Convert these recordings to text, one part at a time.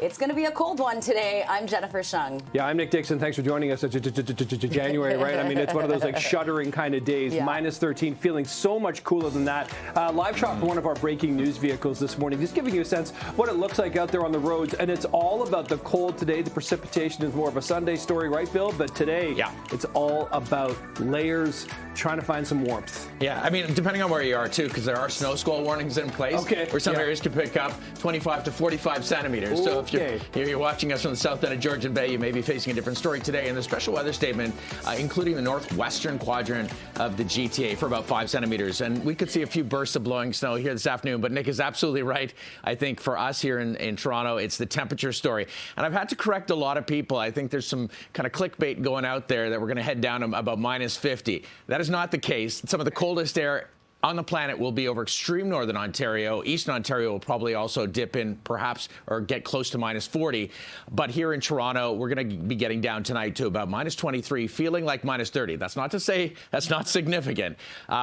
It's going to be a cold one today. I'm Jennifer Shung. Yeah, I'm Nick Dixon. Thanks for joining us. It's January, right? I mean, it's one of those like shuddering kind of days. Yeah. Minus 13, feeling so much cooler than that. Live shot for one of our breaking news vehicles this morning, just giving you a sense what it looks like out there on the roads. And it's all about the cold today. The precipitation is more of a Sunday story, right, Bill? But today, it's all about layers, trying to find some warmth. Yeah, I mean, depending on where you are, too, because there are snow squall warnings in place. Okay. Where some areas can pick up 25 to 45 centimeters. So if you're watching us from the south end of Georgian Bay, you may be facing a different story today. And the special weather statement, including the northwestern quadrant of the GTA for about 5 centimeters. And we could see a few bursts of blowing snow here this afternoon. But Nick is absolutely right. I think for us here in Toronto, it's the temperature story. And I've had to correct a lot of people. I think there's some kind of clickbait going out there that we're going to head down to about minus 50. That is not the case. Some of the coldest air on the planet will be over extreme northern Ontario. Eastern Ontario will probably also dip in perhaps or get close to minus 40. But here in Toronto, we're going to be getting down tonight to about minus 23, feeling like minus 30. That's not to say that's not significant.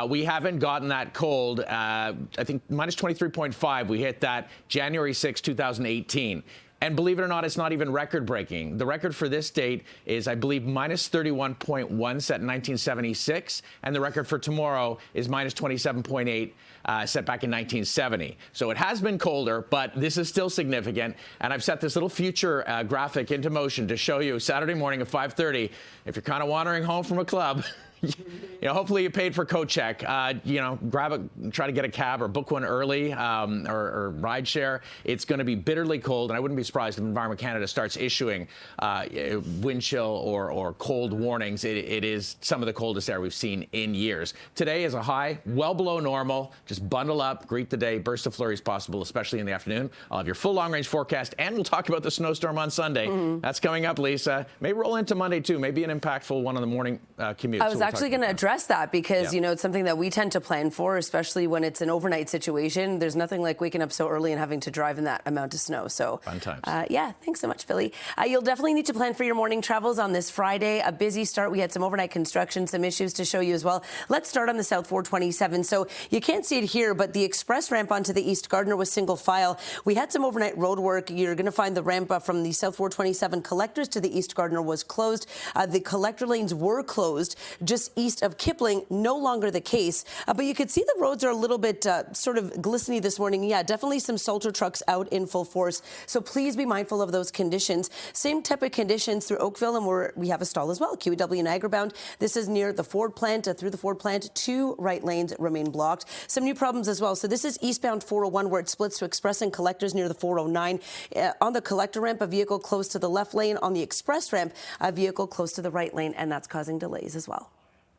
We haven't gotten that cold. I think minus 23.5, we hit that January 6, 2018. And believe it or not, it's not even record-breaking. The record for this date is, I believe, minus 31.1 set in 1976. And the record for tomorrow is minus 27.8 set back in 1970. So it has been colder, but this is still significant. And I've set this little future graphic into motion to show you Saturday morning at 5:30. If you're kind of wandering home from a club, hopefully you paid for coat check. Try to get a cab or book one early or ride share. It's going to be bitterly cold, and I wouldn't be surprised if Environment Canada starts issuing wind chill or cold warnings. It is some of the coldest air we've seen in years. Today is a high, well below normal. Just bundle up, greet the day, burst of flurries possible, especially in the afternoon. I'll have your full long-range forecast, and we'll talk about the snowstorm on Sunday. That's coming up, Lisa. May roll into Monday, too. Maybe an impactful one in the morning commute. I was actually going to address that because, it's something that we tend to plan for, especially when it's an overnight situation. There's nothing like waking up so early and having to drive in that amount of snow. So, fun times. Thanks so much, Philly. You'll definitely need to plan for your morning travels on this Friday. A busy start. We had some overnight construction, some issues to show you as well. Let's start on the South 427. So you can't see it here, but the express ramp onto the East Gardiner was single file. We had some overnight road work. You're going to find the ramp up from the South 427 collectors to the East Gardiner was closed. The collector lanes were closed just east of Kipling, no longer the case. But you could see the roads are a little bit sort of glistening this morning. Yeah, definitely some Salter trucks out in full force. So please be mindful of those conditions. Same type of conditions through Oakville, and where we have a stall as well. QEW Niagara bound. This is near the Ford plant. Through the Ford plant, 2 right lanes remain blocked. Some new problems as well. So this is eastbound 401 where it splits to express and collectors near the 409. On the collector ramp, a vehicle close to the left lane. On the express ramp, a vehicle close to the right lane, and that's causing delays as well.